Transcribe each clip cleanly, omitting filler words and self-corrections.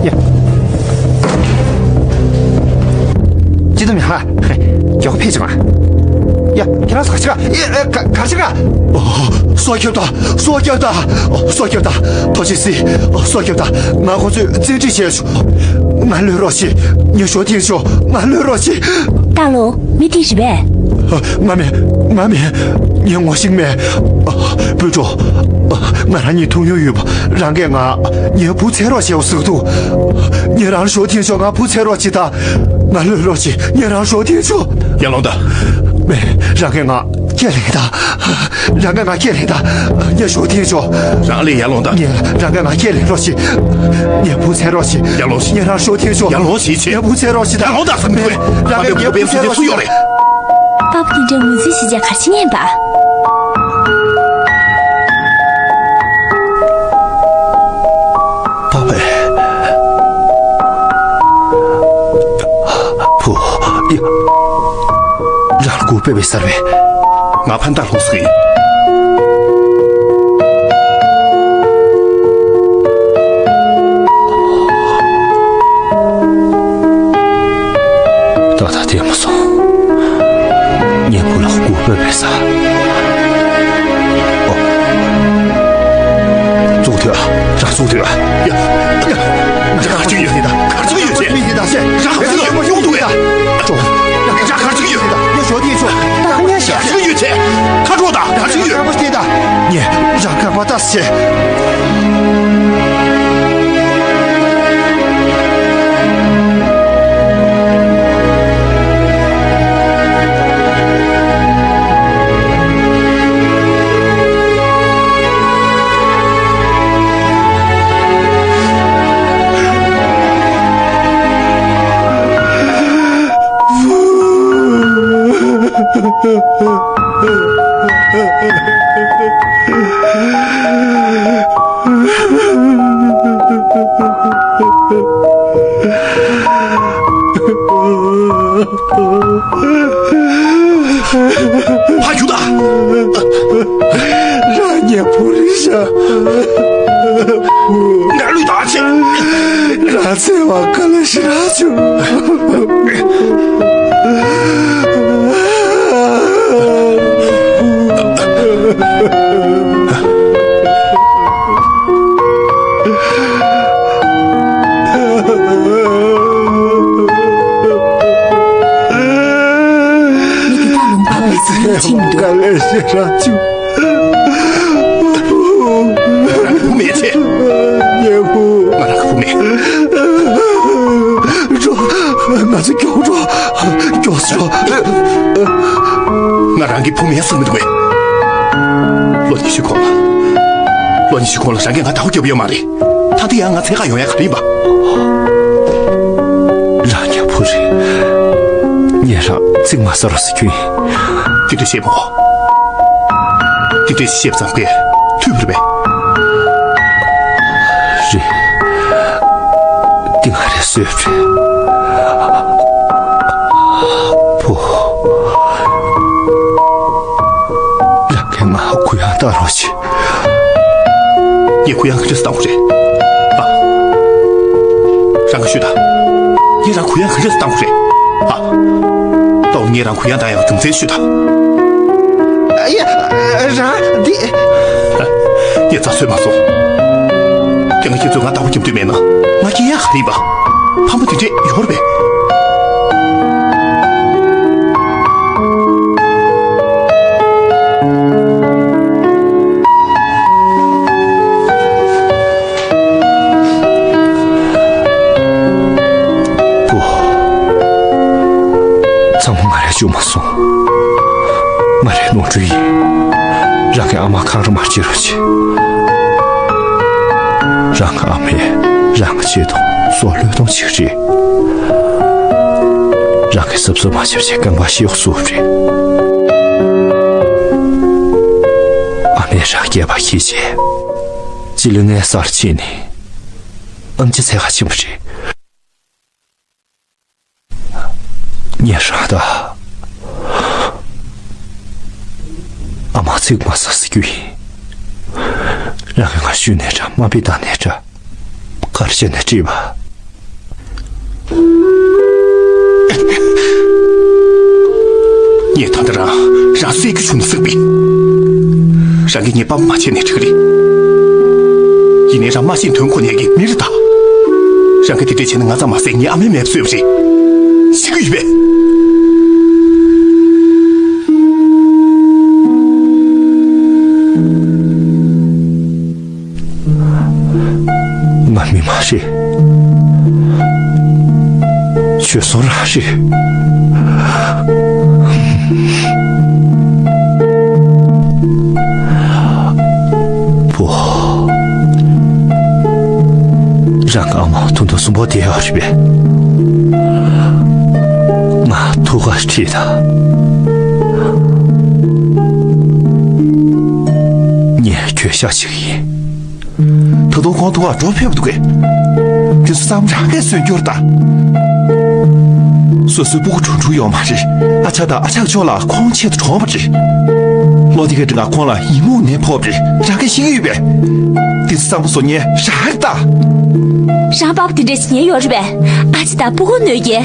呀，几多米哈？嘿，叫个配置嘛。呀，给他卡起个，卡起个。哦，耍球的，耍球的，耍球的，陶先生，耍球的，俺好像真这些说，俺刘老师，你说听说，俺刘老师。大龙，没听是呗？俺们，你我姓咩？不中，俺让你同学语吧，让给俺，你不猜了小速度，你让说听说俺不猜了其他，俺刘老师，你让说听说。杨龙的，没让给俺接来的，让给俺接来的，你说听说。让来杨龙的，你让给俺接来老师，你不猜老师，杨龙，你让说听说。杨龙，你不猜老师的，杨龙的分对，让给你不猜老师的。巴不得这母子时间开始念吧。宝贝，不呀，让姑贝贝三位，俺潘大龙水。到他爹不送。你不老姑贝贝啥？哦，猪头啊，让猪头啊！呀，这卡这个月的，卡这个月钱，你的钱，让这个我用对的，中，让卡这个月的，你说听说，大姑娘想这个月钱，卡住的，让这个月不对的，你让干嘛大事？怕有的，让你不理想，俺绿大钱，让在我看来是啥就。干了些啥就不灭钱，也不，俺那个不灭，俺这叫着，俺让给不灭死没得鬼，罗你虚空了，山给俺打回叫不要嘛的，他对俺才还有眼可怜吧？让你不是，你让怎么说了是君？这对写不好，这对写不上边，对不对呗？是，定还得学着。不，让给俺苦养大老去。你苦养可真是当回事啊！让个学的，你让苦养可真是当回事啊！到你让苦养大样正在学的。哎呀，让你，你咋说嘛说？这个节奏俺打回去对面呢，俺也还得吧，怕不得这有了呗。不，咱们俺俩就没送。俺来弄主意，让给阿妈扛着马接着去，让个阿妹，让个街头做流动情绪，让个是不是马小姐跟我有素质？阿妹让也把一切，只能俺撒了气呢，俺这才还行不是？你啥的？阿妈这个嘛是原因，让我训练着，没别打练着，可是现在这吧，你当的让谁给出你生病？让给你爸妈钱的这个里，一年让马新囤货年给没人打，让给你这钱能俺咱妈生你俺妹妹睡不睡？几个月？俺密码是，却说了是。不，让俺妈通通送我爹儿这边，俺图个是的，你却下起意。他都光多照片不对，这是咱们家给孙女的。说是不处处要嘛是，俺家的俺家叫了狂切的床不知，老弟给这个狂了1年跑不知，让给心里边，这是咱们说你啥的？让爸爸的这些年月日呗，俺家的不会那个，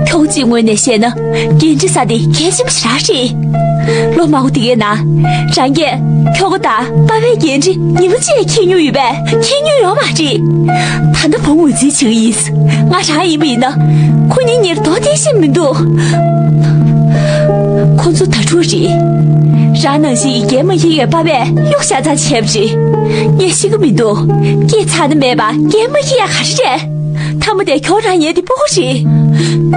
投资我那些呢，认知啥的开心不是啥事。老妈我的个呐，让给挑个大，把外颜值，你们这看牛鱼呗，看牛要嘛这，他那朋友最情意思，俺啥也没呢，可你到底什么都，工作他出事，让那些一么一个把呗，又下咱钱不是，也是个没多，给差的没吧，一么一还是人。他们在挑战也的不是，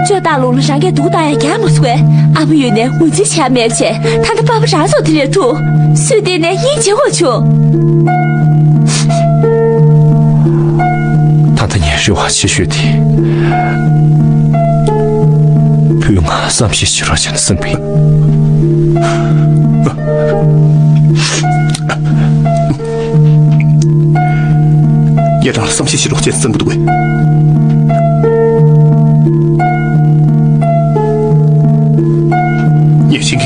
这大陆上给独大也干不出来。俺们有呢，我之前买不起，他的爸爸啥时候的土，所以呢一起过去。他的年是我继续的，不用俺3批洗了钱的生病。也让3批洗了钱生不对。也行，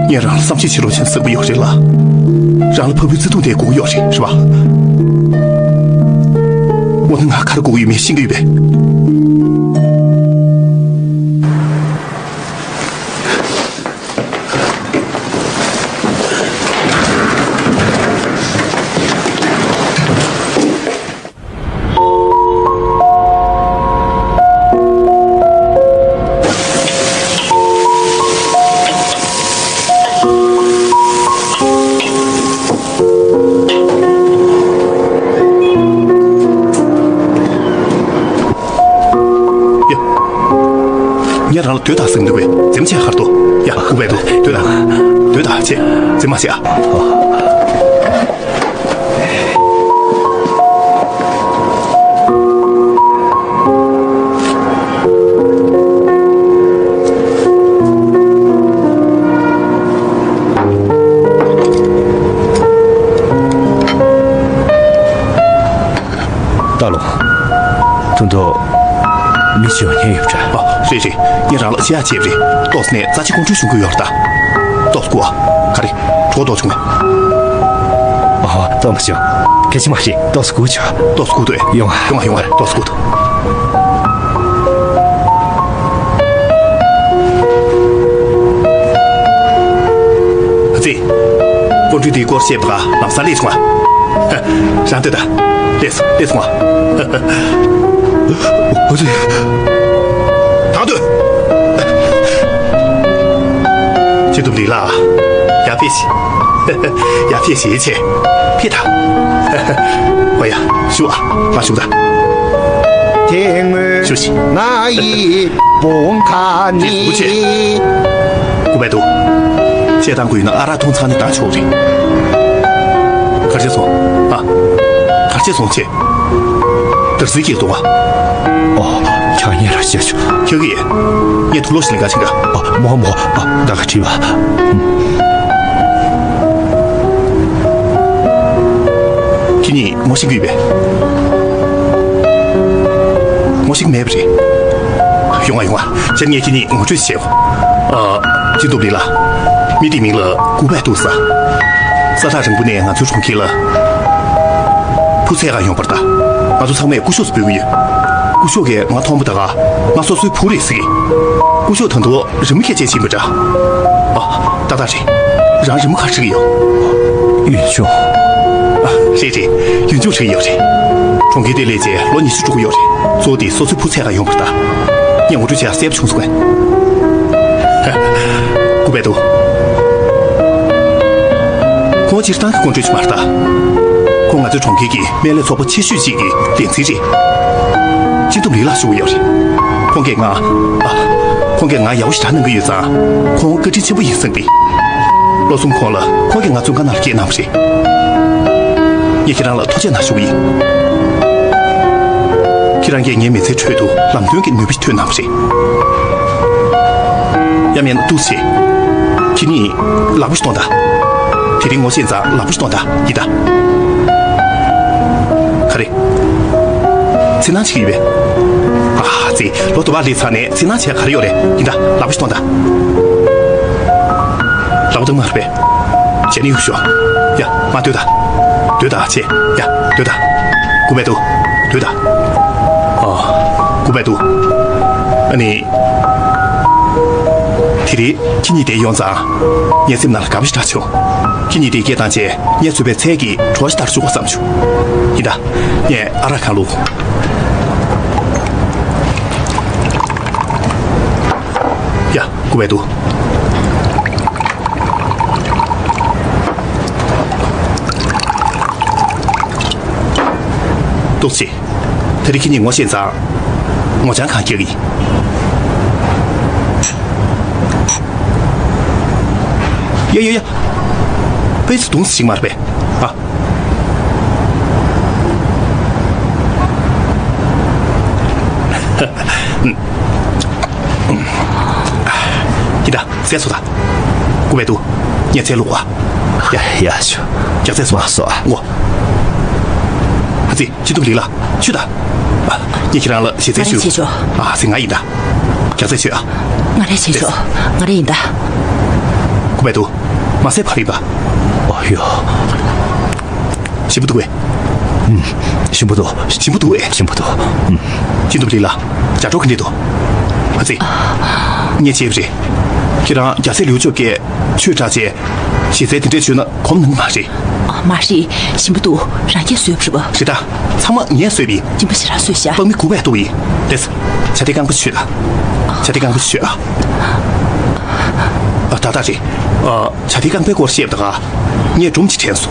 也让3批洗了钱生不要人了，让了朋友自动点公要人是吧？我能看到公一面新个月。你让了多大生的贵，怎么钱还多呀？500多，多大钱？怎么钱啊？大龙，等到米酒年有着。是，你让了钱接不的，到时呢，咱去公主兄弟要的，到时过，看的，多少钱呢？啊，那不行，赶紧马上到时过去，到时过对，用啊，到时过头。这，公主的过些不啊，让3列冲啊，让对的，列冲啊，我这。答对，这都离了，也别洗，也别洗一切，别打，哎呀，休啊，把休的，休息。那一不看你，500多，这当归呢，阿拉通常的打球的，可是从啊，可是从去，这是几多啊？哦。强硬了些去，听个，你吐露西那个听个，没啊，那个去吧。今年我是个月，我是个买不着，用啊，今年我最喜欢，这都离了，米地名了500多次啊，3大政府呢，俺就重开了，普菜俺用不得，俺就常买5小时1个月。古小给我通不得啊，我所属普雷斯的，古小疼多人们看见心不着。啊，大大人，让人们看这个药。云兄，啊，谁这云就这个药人，从给的来接，老你是这个药人，做的所属普菜还用不得，让我这些三不穷死关。古白都，我其实当个公主去买的，我俺在重给买了差不多7续几的电子针，今都没了是我要的，我给俺我给俺要是他能个月子，我搁这些不应生的，老孙看了，我给俺总干那给那不是，也给让了拖欠那收益，给让给俺每次吹头，让别人给牛逼推那不是。下面都是，今年拉不是多大，今年我现在拉不是多大，一的，看的，在哪去一遍？啊，这老多把理财呢，在哪去看的有的，一的拉不是多大，拉不动嘛呗，钱你有需要，呀，妈对的，对的钱，呀，对的，900多，对的，哦，900多，你。ทีนี้ที่นี่เดียงจ้าเนี่ยสิมันอะไรกับพิชาชงที่นี่เดียเกี่ยตั้งใจเนี่ยสุดเป็นเทกิทว่าจะตัดชุกสามชุอีด้าเนี่ยอะไรกันลูกยากูไปดู都是ทีนี้ที่นี่我现在我想看这里呀，杯子东西行吗？呗，啊，你的再说他，900多，你再录啊？呀，去，就再说说啊，我，这这都离了，去的，啊，你去让了现在去，啊，是俺赢的，就再去啊，我来去说，我来赢的，900多。马赛跑里吧？哎呦，行不对，行不多，行不对，行不多，进度不离了，假装肯定多。儿子，你接不接？就让假设留着给去查些，现在定这去呢，可能马谁？马谁行不多，让也随不是不？是的，他们你也随便。你不是让随下？本米900多亿，但是下地干不去了，下地干不去啊。大大姐，下地干别过写不得啊，你也中期天数，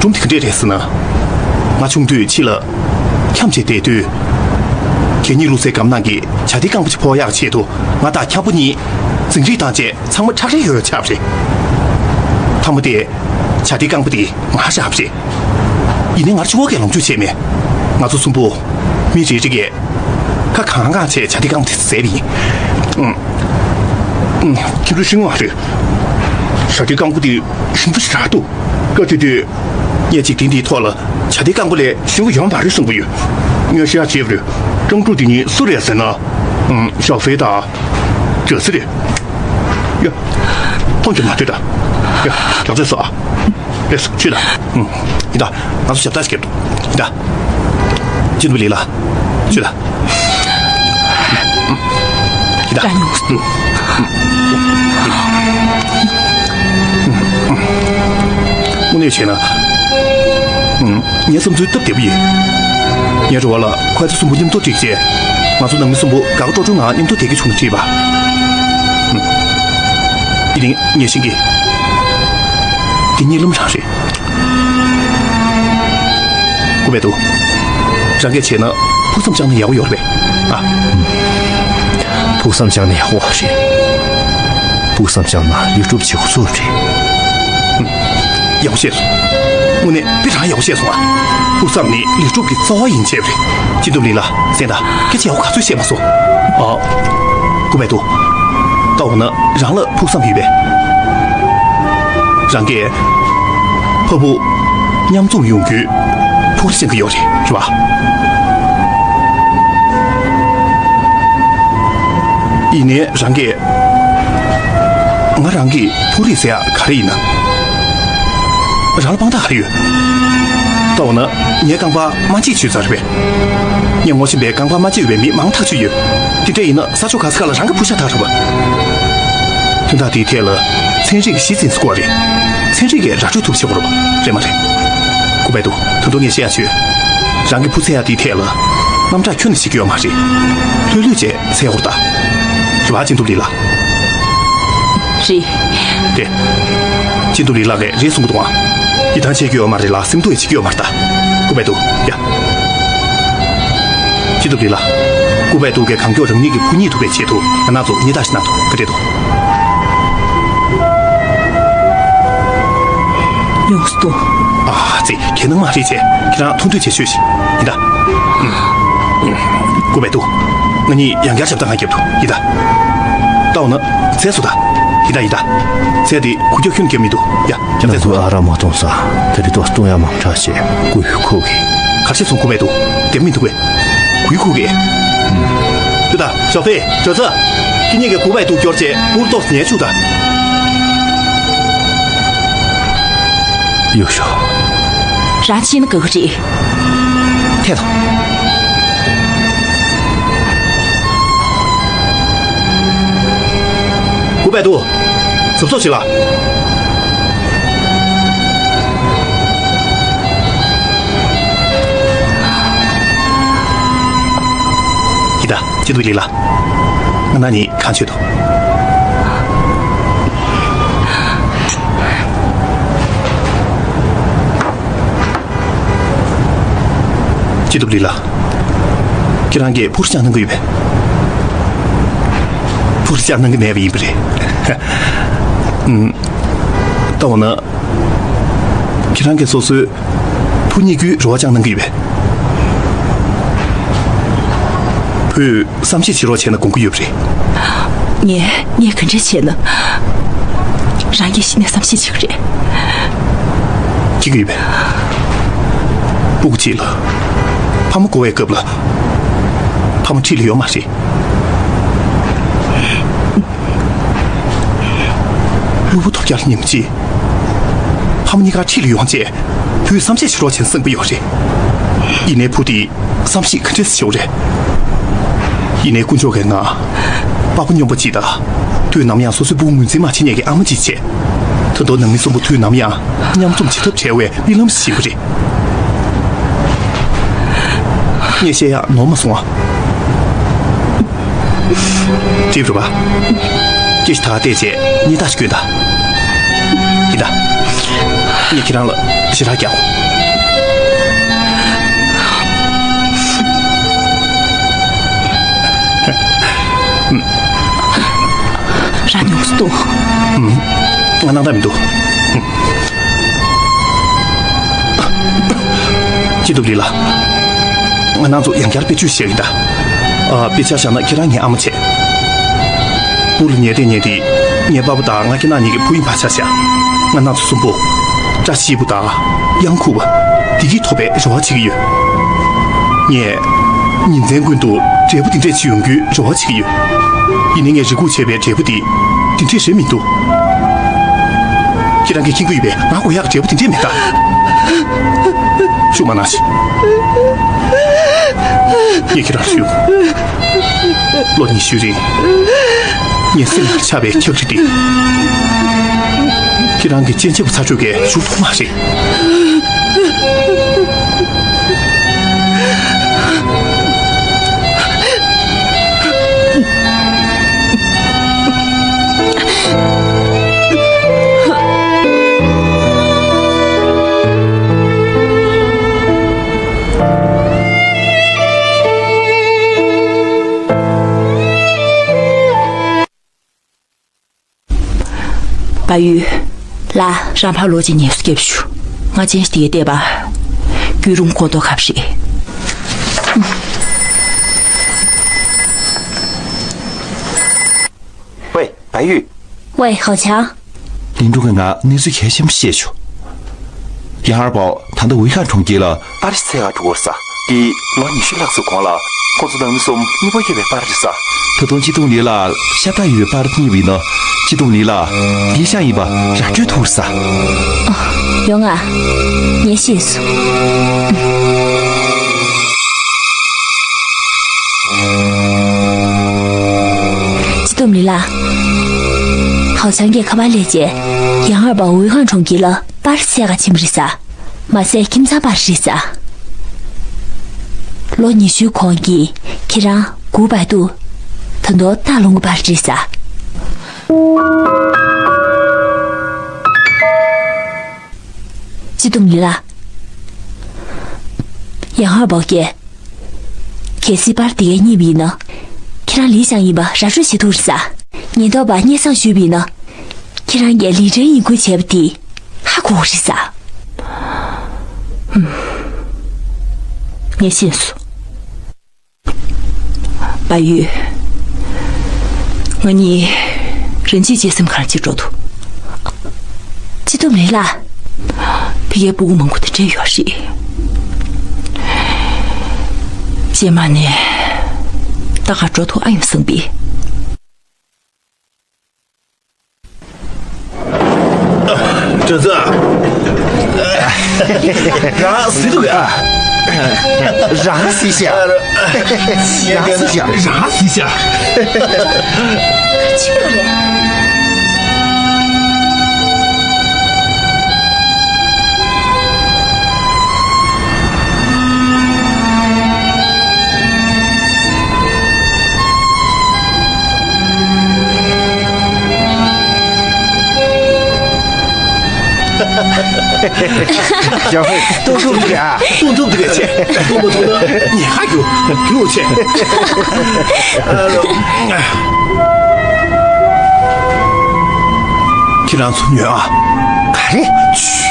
中期这件事呢，我兄弟去了，看不起对对，给你路在干那个下地干不去跑呀去多，我打看不你，整日当街，他们查谁又查不谁，他们的下地干不的，我还是不谁，一年我去我给龙珠前面，我做送播，没这个，他看看去下地干不的谁哩，听说新话是，下地干部的幸福是啥多？个对对，年纪顶地脱了，下地干部的幸福养法是生不有？你要想接不了，正主的你4年生了，消费大，这是的，呀，同学们对的，呀，老再说啊，来是去的，你的，拿出小袋子给我，你的，进度离了，去的，你的，我那钱呢？你怎么就特别不严？你说完了，快点送不你们多这些，我说能不能送不搞个周中啊？你们都得给充的这吧？一定你先给你那么长时间，900多，让给钱呢？不怎么讲的也会有的呗，啊？不怎么讲的我是，不怎么讲嘛，有做不起做的。要些数，我呢非常要些数啊！不怎么的，你做给早引起的，进度离了，现在给钱我卡最先不说，900多，到我呢让了不怎么预备，让给婆婆娘中用具，婆先个要的是吧？一年让给我让给婆里些卡里呢。让了帮他还有，到呢，你也刚把马季去这边，你我是别刚把马几月米忙他去有，你这一呢，啥时候开始干了，让个不下他是吧？等他地铁了，趁这个西进是过的，趁这个让这土起我了吧？这么的，古百度，他多年下去，让个不参加地铁了，那么这全都是给我嘛的，六节才好的，是吧？进度里了。是。对，进度里那个人送不动啊，一旦去给我嘛的啦，什么都一起给我嘛的，古百度呀。进度里了，古百度给康教成你给普尼图给切图，那做你大是那图，可这图。用死多啊，这可能嘛这些，给让团队去学习，你的，古百度，那你杨家想当俺给不？你的，到呢，再说的，你的，这的苦就很给米多呀，那个阿拉莫东萨，这里都是中央网查些贵口的，还是从古百度点米多贵，贵口的，对的，小飞，这次给你个古百度交接，不到年数的。优秀，啥钱的哥哥这？天头，古百度，怎么做去了？你的，进度里了，那你看去的。记得不离了，给人家不是讲那个预备，不是讲那个那个预备的，到我呢，给人家说是不你句若讲那个预备，不37多钱的公股预备，你跟着钱呢，让也是那37个人，几个预备，不记了。他们国外割不了，他们这里有嘛谁？如果他家里你们记，他们你家这里有钱，对37多钱生不要谁？一年铺地30可真是小人，一年工作给我，爸爸娘不记得，对那么样说是不满足嘛，10年给俺们几钱，他都能没说不对那么样，娘们这么几头钱位，你那么稀不着？你些呀，那么送啊？记住吧，这是他爹姐，你打是给的，你的，你给上了，是他家伙。啥牛是多？我拿那么多，记住你了。我拿做杨家的别去写的，别家想那给他年阿么钱，不了年的，年巴不打，我给那你给不用怕下下，我拿做送不，这西不打，养苦吧，第一托白绕几个月，你在滚度，这不定这起用具绕几个月，一年日过前边这不定，定这谁名度，给咱给听个预备，哪国家这不定这没干，说嘛那些。你给他说，若你修人，你身上下边跳着的，给人给坚决不擦出给舒服嘛谁？白玉，来，让怕罗金年是给不出，我今天第一点吧，给容光多看谁？喂，白玉。喂，郝强。林主任啊，你是开心不写去？杨二宝谈的危害冲击了，巴里塞尔多啥？给老你学两手光了，工作能送你不以为巴里啥？他东激动你了，下大雨巴的你为呢？激动你了，你想一把燃剧图啥？勇啊，你谢谢。懂了啦。好像也可把理解，杨二宝违反冲击了84个亲不是啥，马赛检查84啥。罗尼须抗议，可让900度，很多大龙个84啥。激动了啦！杨二宝给，开始把这个你比呢，可让理想一把啥说系统是啥？你到把你上学比呢，可让也力争一过切不低，还故是啥？你心思，白玉，我你人际结什么看记住图？激动没啦？别也不蒙古的这样事，今晚呢，大家着图俺生病。这是，让谁都给啊，让谁下，让谁下，让谁下，去了。小慧，多收这个啊，多收这个钱，多不多呢？你还给我钱。这张村女啊，看人去，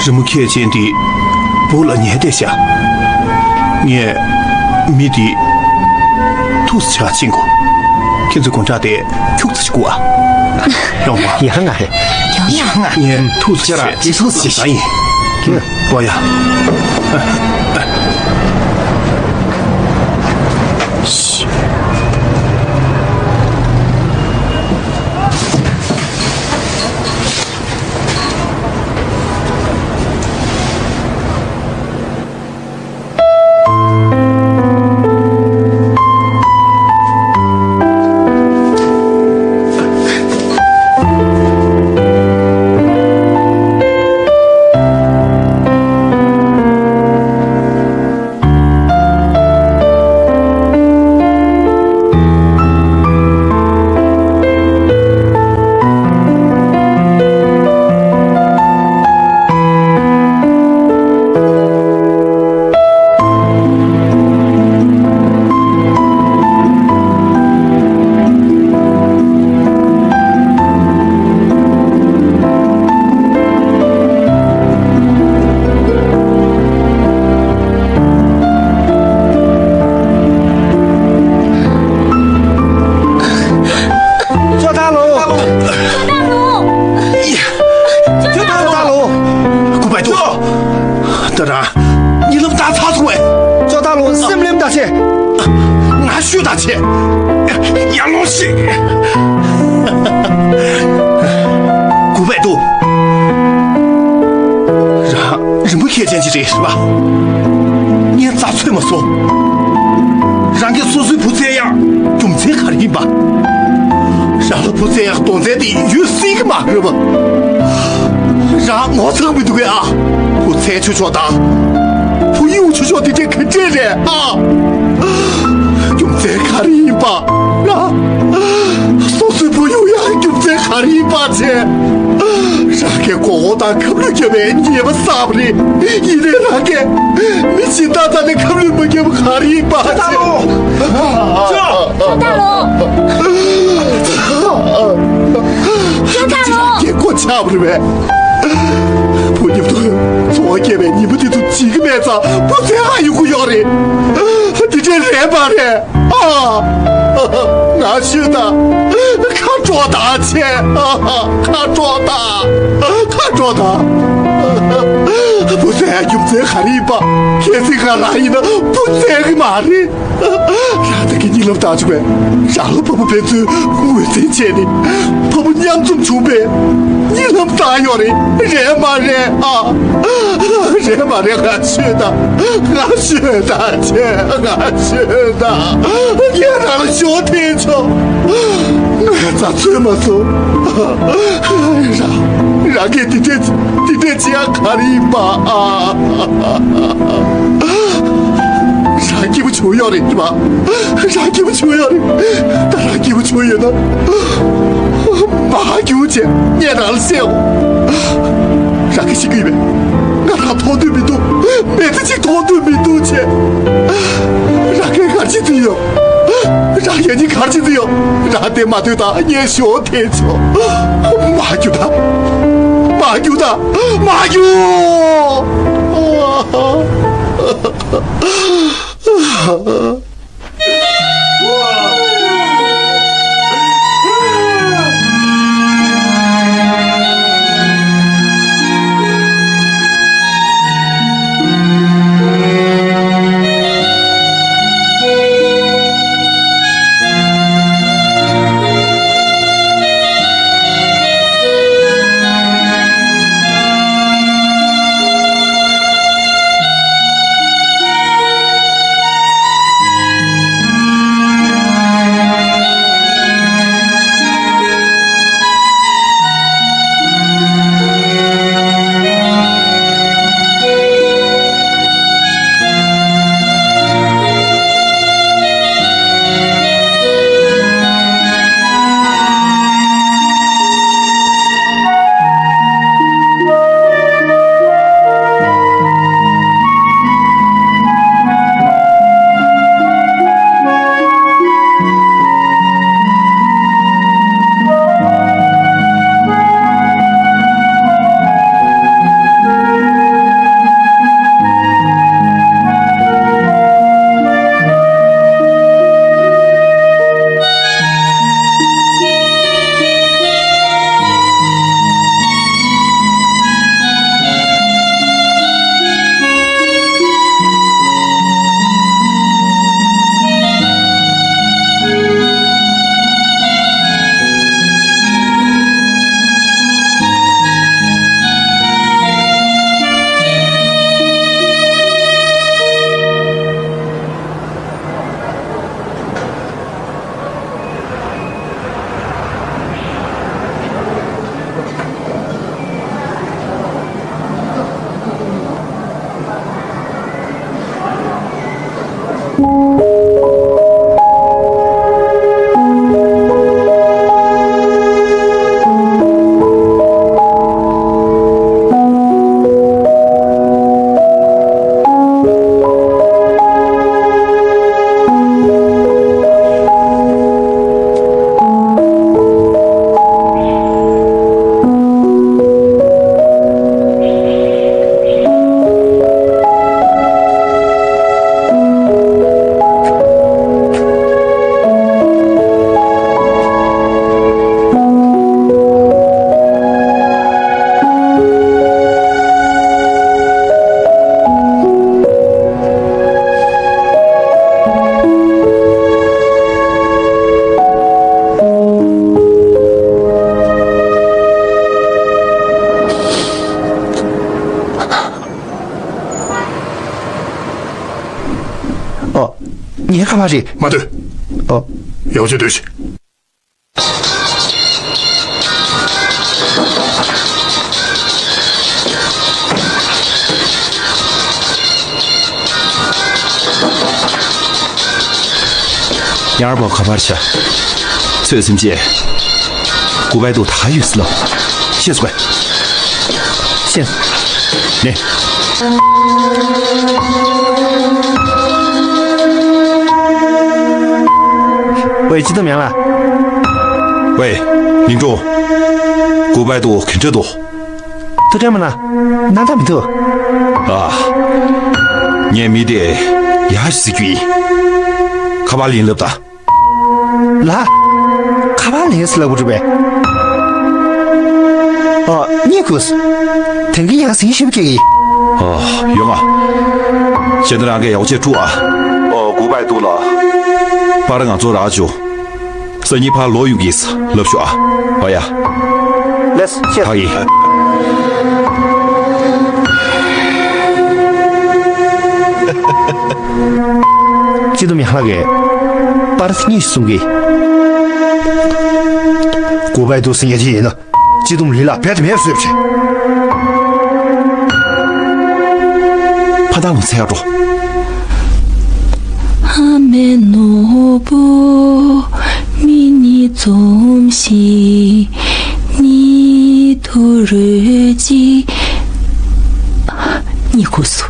人们看见的不了年的下，你没的都是吃经过，现在观察的就自己过啊。让我也很爱，有呀，你兔子钱，你兔子钱，我呀，嘘。是吧？你咋这么说？人家说不这样，就这可能吧？让他不这样，当在的有谁个嘛？是不？让我这么对啊！不再去说他，不又去说的这可真的啊！就这可能吧？啊！说是不有呀，就这可能吧？这。让个国大考虑给没你们啥不的，一人让个，你其他咱的考虑不给我考虑吧？大龙，张大龙，张大龙，给我掐不是呗？不，你们都昨天呗，你们这都几个面子，不这还有个要的，你这人吧的啊！俺兄弟，看壮大去啊！看壮大，看壮大。不在用在哈里吧，开始哈拉伊呢，不在个嘛的，让他给你老大出来，然后婆婆别走，我在家里，婆婆娘种出呗，你老大要的，人嘛人啊，人嘛人俺学的，俺学的去，俺学的，你让了小天桥，俺咋这么说？让给弟家卡里吧啊！让给不求要的是吧？让给不求要的，当然给不求要的。马有钱，你让了谁？让给几个月，俺他掏对米多，每次去掏对米多钱，让给俺几对哟。让眼睛看起子哟，让爹妈对他也小天桥，马有他，马有他，马有！你干嘛去？马队，哦，要去对去。杨二宝可怕去，崔生姐，古白都他有事了，先出来，先，来。喂，几多名了？喂，民众，古白都肯这多？都这么了，哪他没头？啊，年米的也是鬼，卡巴林了不的？那，卡巴林是了不知呗？哦，你故事，整个样生修给。哦，勇啊，现在两个要接住啊！哦，900度了，把那个做大酒，所以你怕落雨意思，落雪啊！好呀，来，谢可以。这都免那个，把它你送给。900度生意呢，这都没了，别的没睡不去。怕大龙踩着。雨のぼみにzumしにとるじ你姑苏。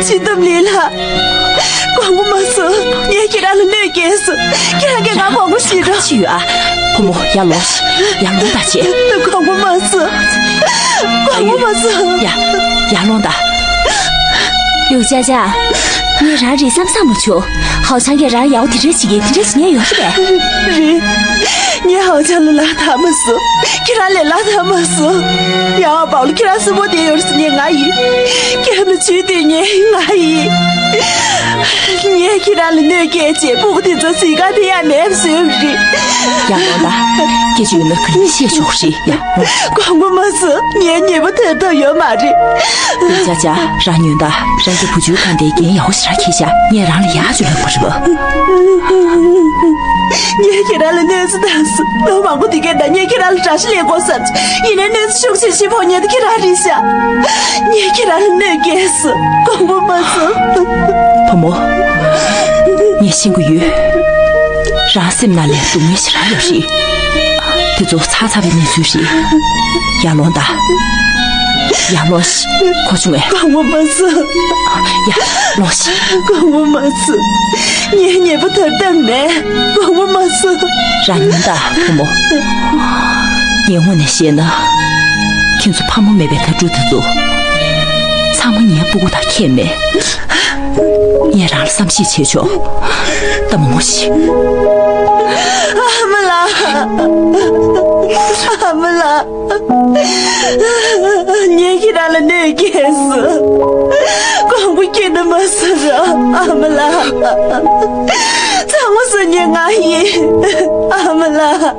지금리라 광고 마서 얘기라는 내게서 걔가 광고 싫어 주아 부모 야롱大姐 광고 마서 야롱다 刘佳佳你让人上不去好像也让要提这些年有是呗人你好像了他们说给他来了他们说要保了给他什么的有是你阿姨给他们去的你阿姨你也给他了那个姐不的这是一个的也没是不是呀老大这就那可以写就是呀光我们说你不得到有嘛的刘佳佳让女的让这不就干的给要啥去下你让了牙就了不是不你给他了那是但是老妈我的给他你给他了啥是连过生一年那是休息西跑你的给他一下你给他了那个是光我们说婆母你辛苦于让什么那里都没啥有事得做擦的那就是亚罗达呀，罗西，快去喂！关我们事。呀，罗西，关我们事。你不等等呢？关我们事。让你的父母，因为那些呢，听说他们没被他主的做，他们也不顾他看没，也让了三七切球，那么莫西。阿姆拉，你给他了那件事，光不给那么事了，阿姆拉，怎么是你阿姨，阿姆拉？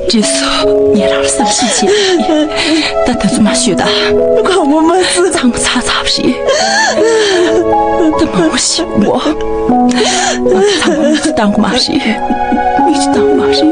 这次你让了三七切，但他怎么学的？光我们是怎么擦不是？怎么我信我？他们是当过马戏，你是当马戏。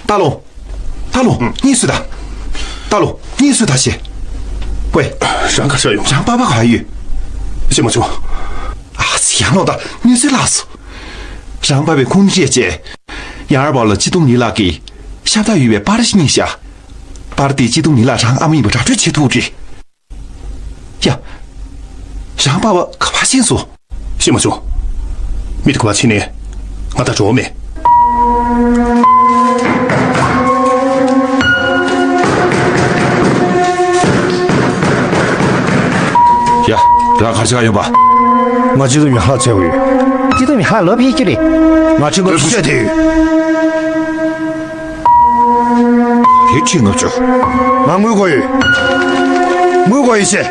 大龙，你睡的，大龙，你睡他些。喂，让个这用，让爸爸快语。行不行？啊，这样老大，你睡哪死？让爸爸空姐姐，杨二宝了激动你那给，下大雨80年下，把的激动你那上俺们一不扎追起土质。呀，让爸爸可怕线索。行不行？没得可怕青年，我打桌面。呀，让开始干用吧。我知道你好教育，知道你好老脾气的，我这个不晓得。你听我说，我每个月些。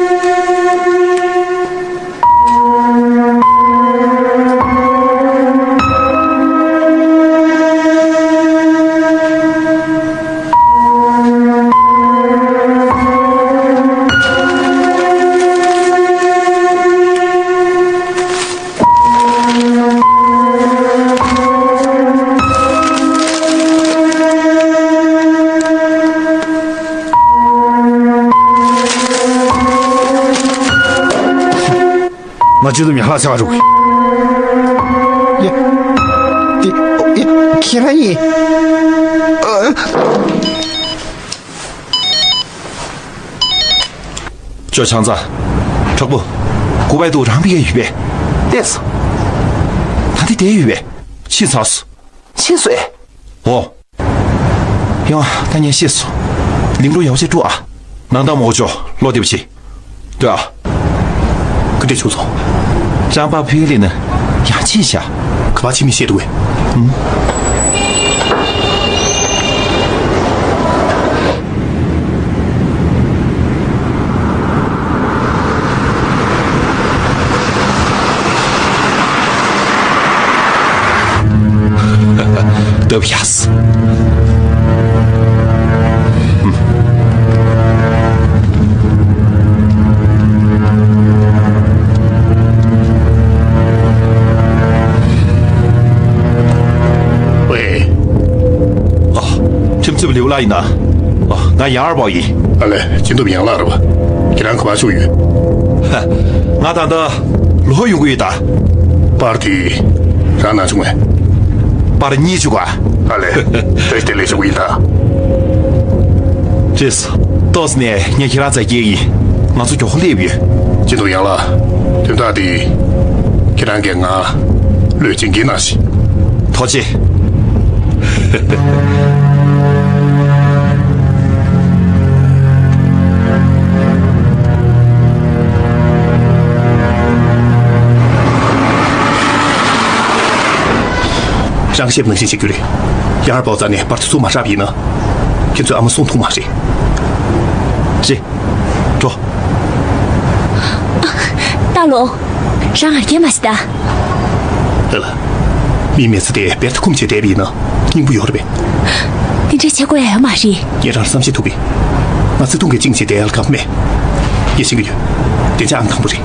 我知道你好下注。呀，看来你，这强子，这不，900多张别预备，对是，他的电预备，7啥事7岁。哦，哟，他年写书，领着要些主啊，难道没着老对不起？对啊，跟这就走。让把别的呢压气一下，可把前面写的喂。都不压死。这不刘来呢？哦，俺杨二宝姨。好嘞，进度变了了吧？给咱可把属于。哼，俺当的老用过一打。把的让哪种哎？把的你去管。好嘞，这是得是味道。这是，到时呢，你给俺再建议，俺就叫好礼物。进度样了，听到的，给咱给俺略尽给那些。淘气。让个些不能信息给你，杨二宝咱呢把这做马啥逼呢？现在俺们送土马谁？是，走。大龙，让俺给嘛是的。对了，明面子的别的空气代币呢，你不要了呗？你这结果也嘛是？也让3些土币，我自动给经济代了个买，也行个月，等下俺看不着。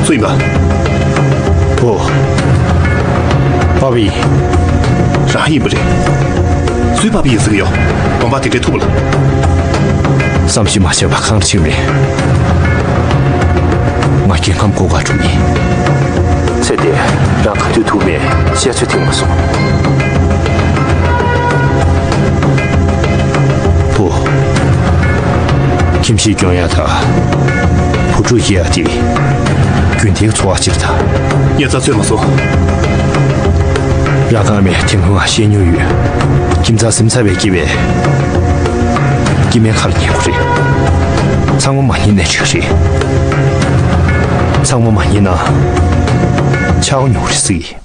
对吧？不，爸比，啥也不认，随爸比也是个药，光把爹爹吐了。三十马小把康清面，我健康过关注意，这点让他对吐面先去听我说。不，김씨 경야다 부주의해야 돼. 군대가 좋아지다. 여자 젊어서 라감의 등흥아 신유유 김자 심사배 기회 김해칼 예구리 상무만이 내주리 상무만이나 차원이 우리 쓰기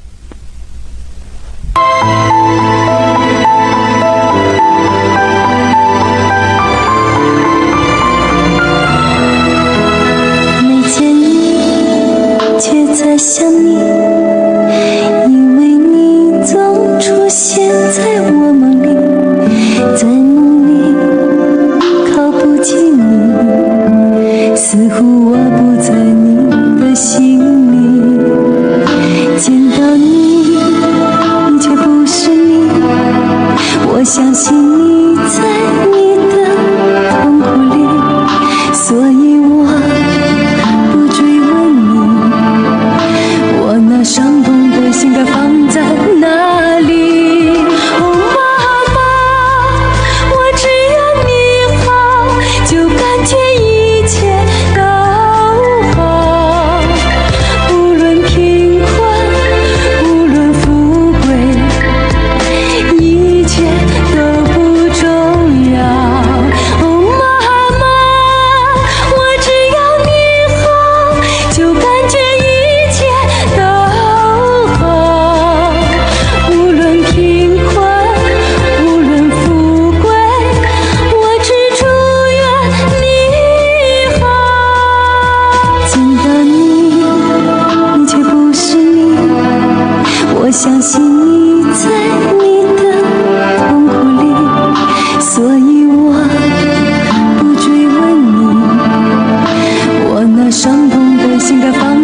个方